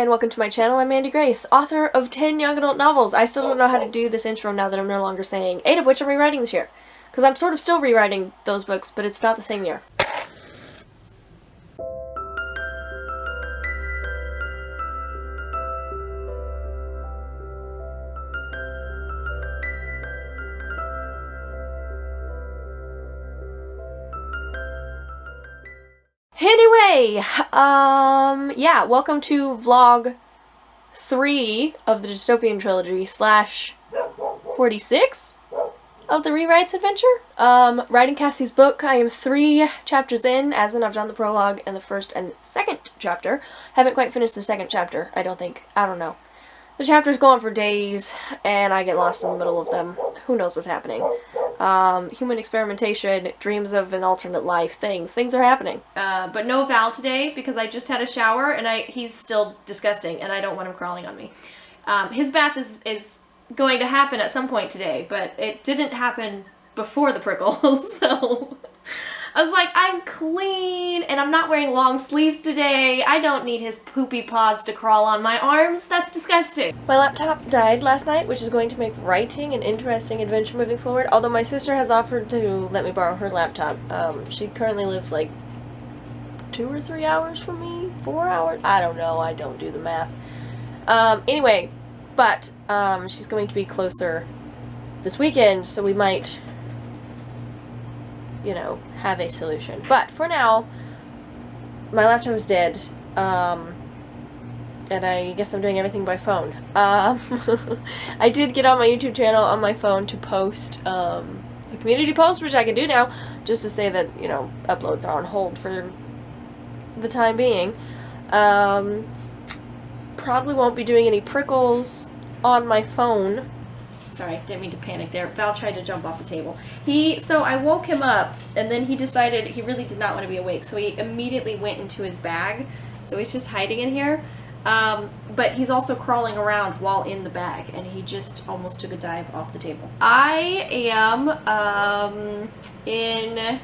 and welcome to my channel. I'm Mandi Grace, author of 10 young adult novels. I still don't know how to do this intro now that I'm no longer saying 8 of which I'm rewriting this year. Because I'm sort of still rewriting those books, but it's not the same year. Anyway, yeah, welcome to vlog 3 of the Dystopian trilogy / 46 of the Rewrites adventure. Writing Cassie's book. I am 3 chapters in, as in I've done the prologue and the first and second chapter. Haven't quite finished the second chapter, I don't think. I don't know. The chapters go on for days, and I get lost in the middle of them. Who knows what's happening. Human experimentation, dreams of an alternate life, things are happening. But no Val today, because I just had a shower, and he's still disgusting, and I don't want him crawling on me. His bath is going to happen at some point today, but it didn't happen before the prickles, so I was like, I'm clean, and I'm not wearing long sleeves today. I don't need his poopy paws to crawl on my arms. That's disgusting. My laptop died last night, which is going to make writing an interesting adventure moving forward, although my sister has offered to let me borrow her laptop. She currently lives like 2 or 3 hours from me? 4 hours? I don't know. I don't do the math. Anyway, but she's going to be closer this weekend, so we might, you know, have a solution. But for now, my laptop is dead, and I guess I'm doing everything by phone. I did get on my YouTube channel on my phone to post a community post, which I can do now, just to say that, you know, uploads are on hold for the time being. Probably won't be doing any prickles on my phone. Sorry, didn't mean to panic there. Val tried to jump off the table. So I woke him up, and then he decided he really did not want to be awake, so he immediately went into his bag. So he's just hiding in here. But he's also crawling around while in the bag, and he just almost took a dive off the table. I am in...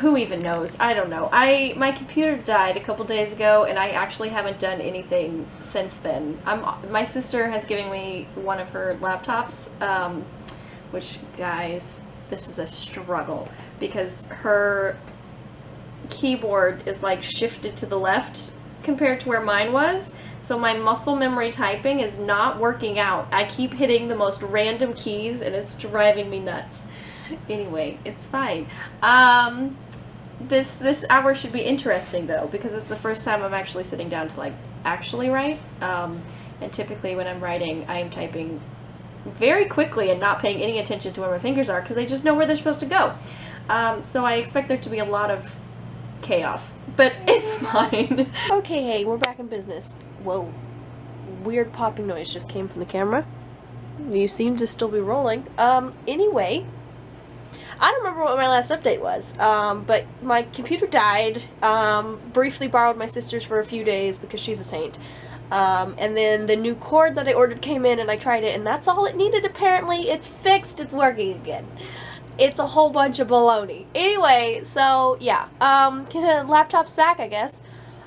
who even knows? I don't know. My computer died a couple days ago, and I actually haven't done anything since then. My sister has given me one of her laptops, which, guys, this is a struggle, because her keyboard is like shifted to the left compared to where mine was, so my muscle memory typing is not working out. I keep hitting the most random keys, and it's driving me nuts. Anyway, it's fine. This hour should be interesting, though, because it's the first time I'm actually sitting down to, like, actually write. And typically when I'm writing, I am typing very quickly and not paying any attention to where my fingers are, because they just know where they're supposed to go. So I expect there to be a lot of chaos, but it's fine. Okay, hey, we're back in business. Whoa. Weird popping noise just came from the camera. You seem to still be rolling. Anyway, I don't remember what my last update was, but my computer died. Briefly borrowed my sister's for a few days because she's a saint. And then the new cord that I ordered came in, and I tried it, and that's all it needed apparently. It's fixed, it's working again. It's a whole bunch of baloney. Anyway, so yeah, laptop's back, I guess.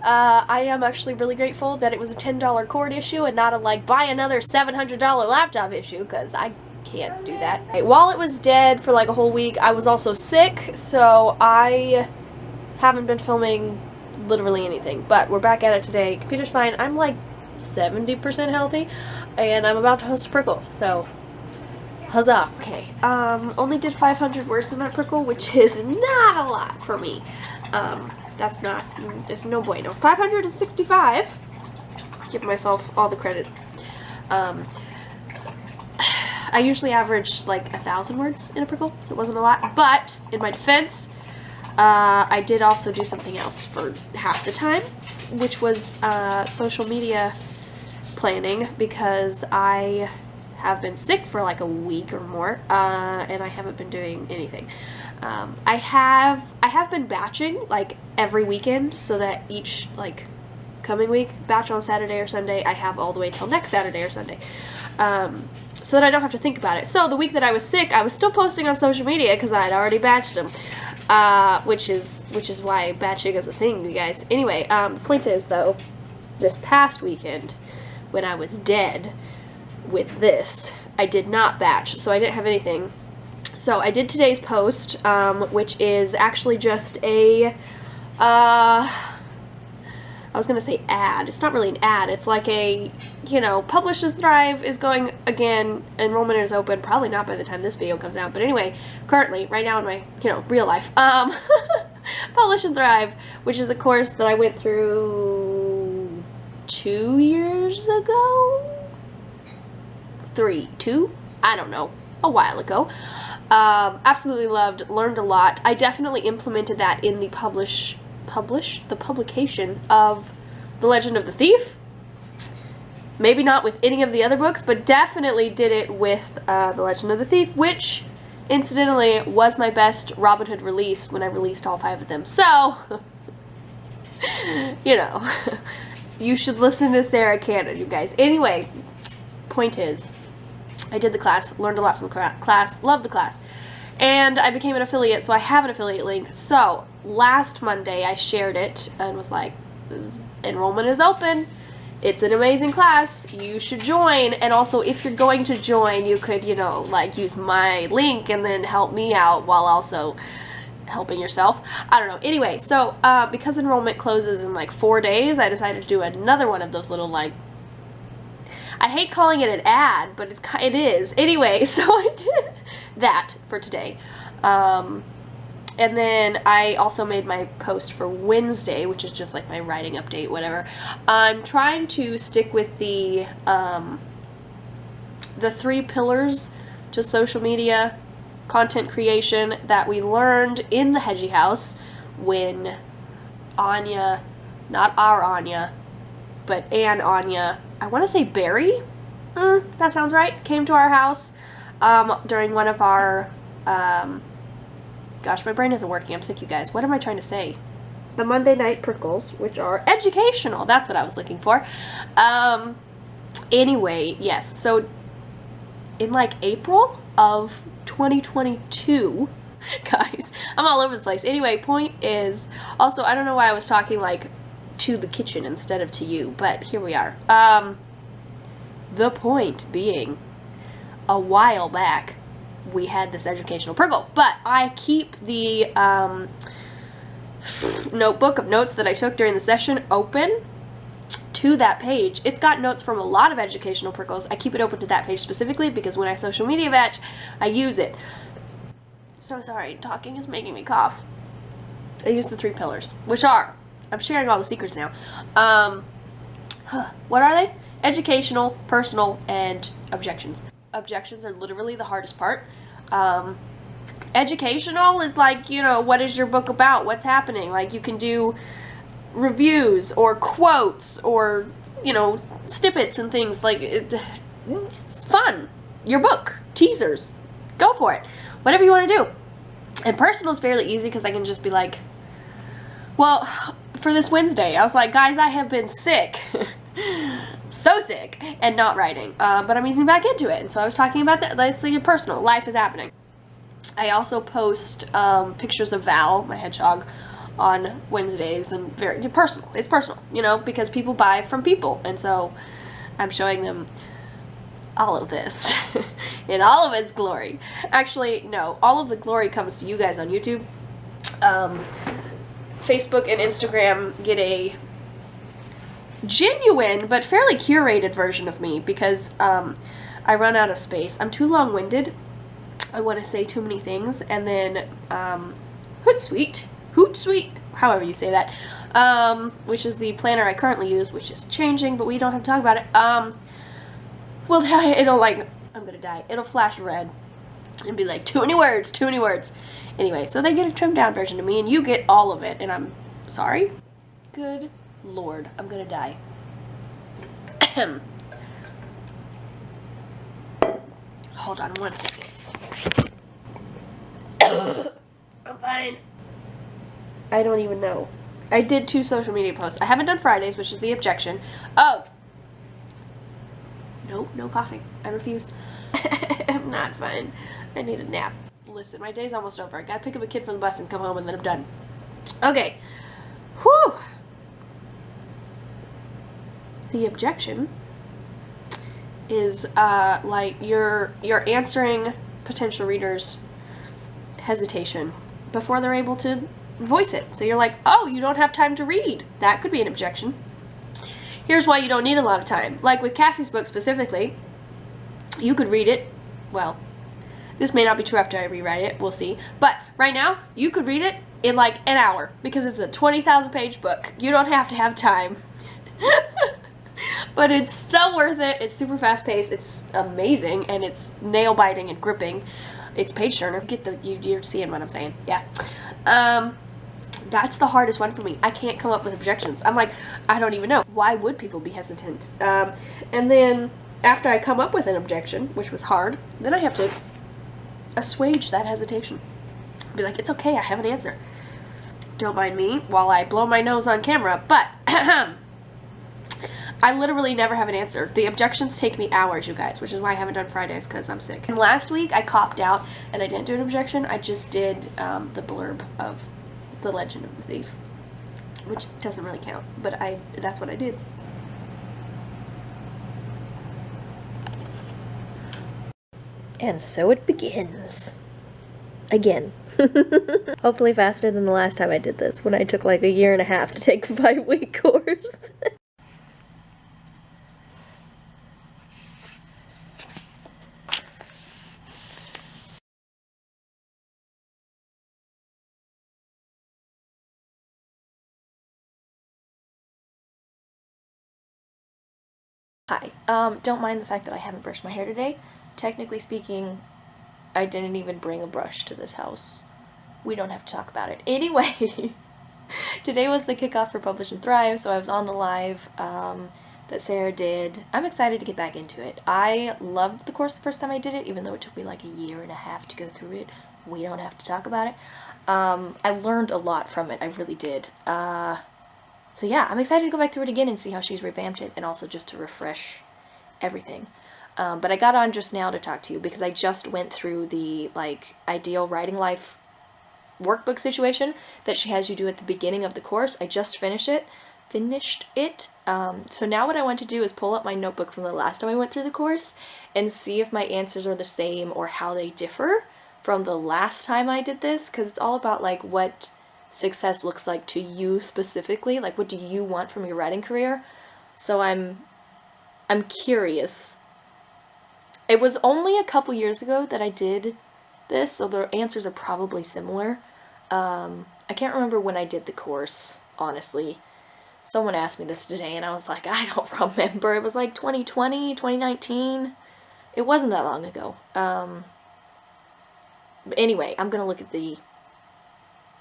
I am actually really grateful that it was a $10 cord issue and not a, like, buy another $700 laptop issue, because I can't do that. While it was dead for like a whole week, I was also sick, so I haven't been filming literally anything, but we're back at it today. Computer's fine. I'm like 70% healthy, and I'm about to host a prickle, so huzzah. Okay, only did 500 words in that prickle, which is not a lot for me. It's no bueno. 565. Give myself all the credit. I usually average like 1,000 words in a prickle, so it wasn't a lot. But in my defense, I did also do something else for half the time, which was social media planning, because I have been sick for like a week or more, and I haven't been doing anything. I have been batching like every weekend, so that each like coming week batch on Saturday or Sunday, I have all the way till next Saturday or Sunday. So that I don't have to think about it. So the week that I was sick, I was still posting on social media because I had already batched them. which is why batching is a thing, you guys. Anyway, the point is, though, this past weekend, when I was dead with this, I did not batch, so I didn't have anything. So I did today's post, which is actually just a, I was gonna say ad. It's not really an ad. It's like a, you know, Publishers Thrive is going again. Enrollment is open. Probably not by the time this video comes out. But anyway, currently, right now in my, you know, real life, Publish and Thrive, which is a course that I went through 2 years ago? 2? I don't know. A while ago. Absolutely loved, learned a lot. I definitely implemented that in the the publication of The Legend of the Thief. Maybe not with any of the other books, but definitely did it with The Legend of the Thief, which, incidentally, was my best Robin Hood release when I released all 5 of them. So, you know, you should listen to Sarah Cannon, you guys. Anyway, point is, I did the class, learned a lot from the class, loved the class, and I became an affiliate, so I have an affiliate link. So, last Monday I shared it and was like, enrollment is open, it's an amazing class, you should join, and also if you're going to join, you could, you know, like, use my link and then help me out while also helping yourself. I don't know. Anyway, so, because enrollment closes in like 4 days, I decided to do another one of those little, like, I hate calling it an ad, but it is. Anyway, so I did that for today. And then I also made my post for Wednesday, which is just like my writing update, whatever. I'm trying to stick with the 3 pillars to social media content creation that we learned in the Hedgie house when Anya, not our Anya, but Anya, I want to say Barry, that sounds right, came to our house during one of our, gosh, my brain isn't working, I'm sick, you guys. What am I trying to say? The Monday night prickles, which are educational, that's what I was looking for. Anyway, yes, so in like April of 2022, guys, I'm all over the place. Anyway, point is, also, I don't know why I was talking like to the kitchen instead of to you, but here we are. The point being, a while back, we had this educational prickle, but I keep the notebook of notes that I took during the session open to that page. It's got notes from a lot of educational prickles. I keep it open to that page specifically because when I social media batch, I use it. So sorry, talking is making me cough. I use the 3 pillars, which are, I'm sharing all the secrets now. What are they? Educational, personal, and objections. Objections are literally the hardest part. Educational is like, you know, what is your book about? What's happening? Like, you can do reviews or quotes or, you know, snippets and things. Like, it's fun. Your book. Teasers. Go for it. Whatever you want to do. And personal is fairly easy because I can just be like, well, for this Wednesday, I was like, guys, I have been sick. So sick. And not writing. But I'm easing back into it. And so I was talking about that. Let's leave it personal. Life is happening. I also post pictures of Val, my hedgehog, on Wednesdays, and very personal. It's personal, you know, because people buy from people. And so I'm showing them all of this in all of its glory. Actually, no. All of the glory comes to you guys on YouTube. Facebook and Instagram get a genuine but fairly curated version of me because I run out of space. I'm too long-winded. I want to say too many things, and then Hootsuite, however you say that, which is the planner I currently use, which is changing, but we don't have to talk about it. Well, it'll like, I'm gonna die. It'll flash red and be like, too many words, too many words. Anyway, so they get a trimmed down version of me, and you get all of it, and I'm sorry. Good Lord, I'm gonna die. Hold on 1 second. I'm fine. I don't even know. I did 2 social media posts. I haven't done Fridays, which is the objection. Oh! Nope, no coughing. I refused. I'm not fine. I need a nap. Listen, my day's almost over. I gotta pick up a kid from the bus and come home and then I'm done. Okay. Whew! the objection is like you're answering potential readers' hesitation before they're able to voice it. So you're like, oh, you don't have time to read. That could be an objection. Here's why you don't need a lot of time. Like with Cassie's book specifically, you could read it, well, this may not be true after I rewrite it, we'll see. But right now, you could read it in like an hour because it's a 20,000 page book. You don't have to have time. But it's so worth it. It's super fast paced. It's amazing, and it's nail biting and gripping. It's page turner. You're seeing what I'm saying. Yeah. That's the hardest one for me. I can't come up with objections. I'm like, I don't even know. Why would people be hesitant? And then after I come up with an objection, which was hard, then I have to assuage that hesitation. Be like, it's okay, I have an answer. Don't mind me while I blow my nose on camera, but I literally never have an answer. The objections take me hours, you guys, which is why I haven't done Fridays, because I'm sick. And last week, I copped out, and I didn't do an objection. I just did the blurb of The Legend of the Thief, which doesn't really count, but that's what I did. And so it begins. Again. Hopefully faster than the last time I did this, when I took like 1.5 years to take a 5-week course. Hi. Don't mind the fact that I haven't brushed my hair today. Technically speaking, I didn't even bring a brush to this house. We don't have to talk about it. Anyway, today was the kickoff for Publish and Thrive, so I was on the live that Sarah did. I'm excited to get back into it. I loved the course the first time I did it, even though it took me like 1.5 years to go through it. We don't have to talk about it. I learned a lot from it. I really did. So yeah, I'm excited to go back through it again and see how she's revamped it, and also just to refresh everything. But I got on just now to talk to you because I just went through the like ideal writing life workbook situation that she has you do at the beginning of the course. I just finished it. So now what I want to do is pull up my notebook from the last time I went through the course and see if my answers are the same or how they differ from the last time I did this, because it's all about like what success looks like to you specifically. Like, what do you want from your writing career? So I'm curious. It was only a couple years ago that I did this, so the answers are probably similar. I can't remember when I did the course, honestly. Someone asked me this today, and I was like, I don't remember. It was like 2020, 2019. It wasn't that long ago. But anyway, I'm gonna look at the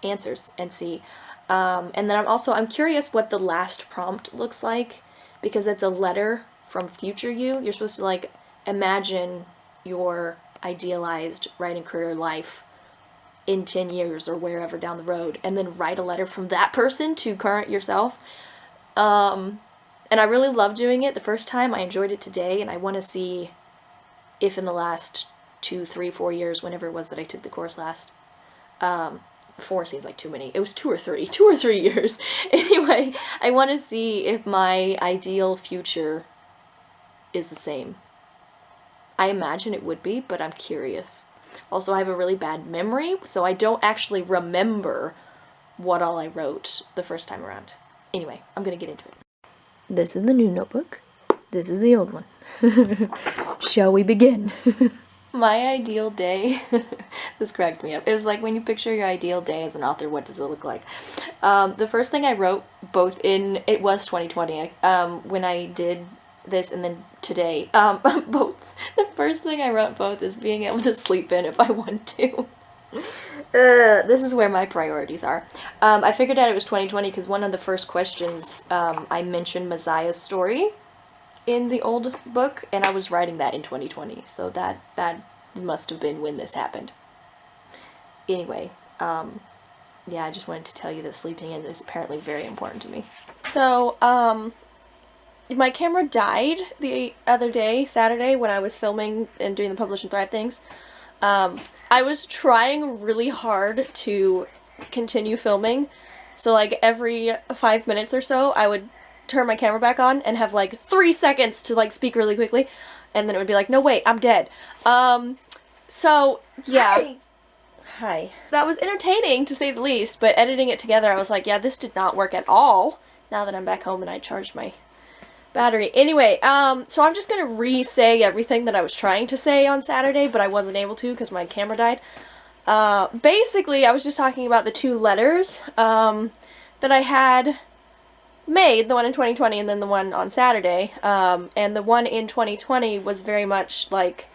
answers and see. And then I'm curious what the last prompt looks like, because it's a letter from future you. You're supposed to like imagine your idealized writing career life in 10 years or wherever down the road, and then write a letter from that person to current yourself. And I really loved doing it the first time. I enjoyed it today, and I want to see if in the last 2, 3, 4 years, whenever it was that I took the course last, 4 seems like too many. It was 2 or 3 years. Anyway, I want to see if my ideal future is the same. I imagine it would be, but I'm curious. Also, I have a really bad memory, so I don't actually remember what all I wrote the first time around. Anyway, I'm gonna get into it. This is the new notebook. This is the old one. Shall we begin? My ideal day, this cracked me up. It was like when you picture your ideal day as an author, what does it look like? The first thing I wrote, it was 2020, when I did this, and then today, the first thing I wrote both is being able to sleep in if I want to. This is where my priorities are. I figured out it was 2020 because one of the first questions, I mentioned Messiah's story in the old book, and I was writing that in 2020, so that must have been when this happened. Anyway, yeah, I just wanted to tell you that sleeping in is apparently very important to me. So, my camera died the other day, Saturday, when I was filming and doing the Publish and Thrive things. I was trying really hard to continue filming, so like every 5 minutes or so I would turn my camera back on and have like 3 seconds to like speak really quickly, and then it would be like, no wait, I'm dead. So yeah. Hi. That was entertaining to say the least, but editing it together I was like, yeah, this did not work at all now that I'm back home and I charged my battery. Anyway, so I'm just gonna re-say everything that I was trying to say on Saturday, but I wasn't able to because my camera died. Basically, I was just talking about the 2 letters, that I had made, the one in 2020 and then the one on Saturday, and the one in 2020 was very much like,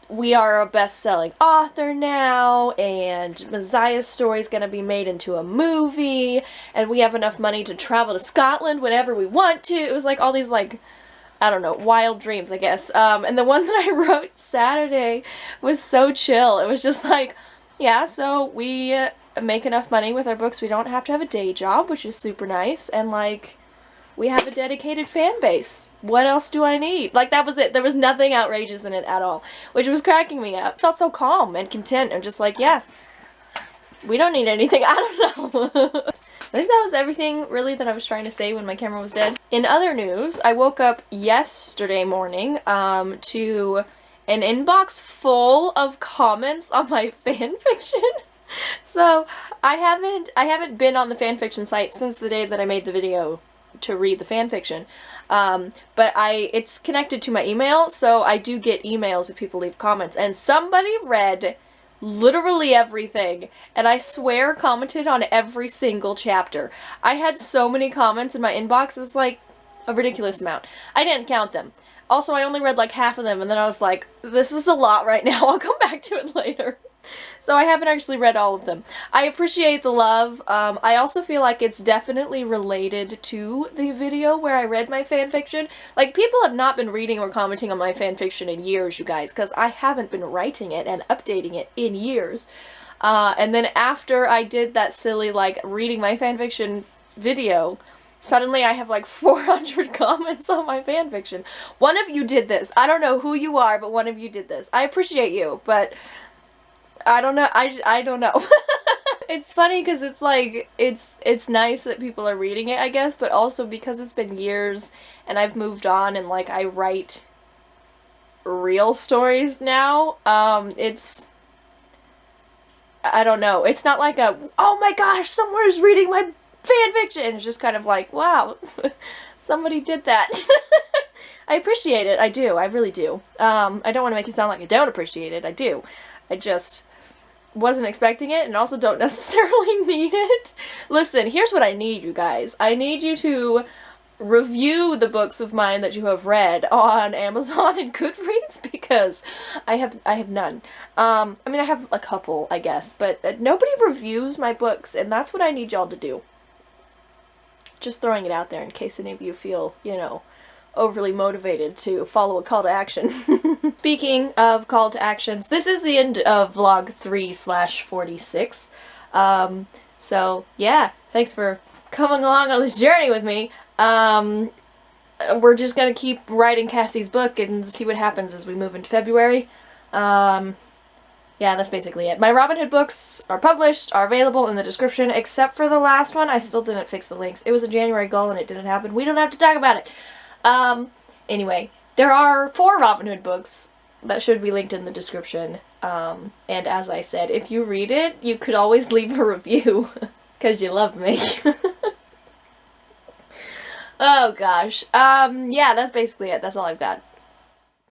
we are a best-selling author now, and Messiah's story is going to be made into a movie, and we have enough money to travel to Scotland whenever we want to. It was like all these, like, I don't know, wild dreams, I guess. And the one that I wrote Saturday was so chill. It was just like, yeah, so we make enough money with our books, we don't have to have a day job, which is super nice, and, like, we have a dedicated fan base. What else do I need? Like, that was it. There was nothing outrageous in it at all, which was cracking me up. I felt so calm and content. I'm just like, yeah, we don't need anything. I don't know. I think that was everything, really, that I was trying to say when my camera was dead. In other news, I woke up yesterday morning to an inbox full of comments on my fanfiction. So, I haven't been on the fanfiction site since the day that I made the video to read the fanfiction, but it's connected to my email, so I do get emails if people leave comments, and somebody read literally everything, and I swear commented on every single chapter. I had so many comments in my inbox, it was like a ridiculous amount. I didn't count them. Also, I only read like half of them, and then I was like, this is a lot right now, I'll come back to it later. So I haven't actually read all of them. I appreciate the love. I also feel like it's definitely related to the video where I read my fanfiction. Like, people have not been reading or commenting on my fanfiction in years, you guys, because I haven't been writing it and updating it in years. And then after I did that silly, like, reading my fanfiction video, suddenly I have like 400 comments on my fanfiction. One of you did this. I don't know who you are, but one of you did this. I appreciate you, but I don't know. I don't know. It's funny because it's like, it's nice that people are reading it, I guess, but also because it's been years and I've moved on and like I write real stories now, it's, I don't know. It's not like a, oh my gosh, someone's reading my fanfiction. It's just kind of like, wow, somebody did that. I appreciate it. I do. I really do. I don't want to make it sound like I don't appreciate it. I do. I just wasn't expecting it and also don't necessarily need it. Listen, here's what I need, you guys. I need you to review the books of mine that you have read on Amazon and Goodreads, because I have none. I mean, I have a couple, I guess, but nobody reviews my books, and that's what I need y'all to do. Just throwing it out there in case any of you feel, you know, overly motivated to follow a call to action. Speaking of call to actions, this is the end of vlog 3/46. So yeah, thanks for coming along on this journey with me. We're just gonna keep writing Cassie's book and see what happens as we move into February. Yeah, that's basically it. My Robin Hood books are published, are available in the description, except for the last one. I still didn't fix the links. It was a January goal and it didn't happen. We don't have to talk about it. Anyway, there are 4 Robin Hood books that should be linked in the description. And as I said, if you read it, you could always leave a review, because you love me. Oh gosh. Yeah, that's basically it. That's all I've got.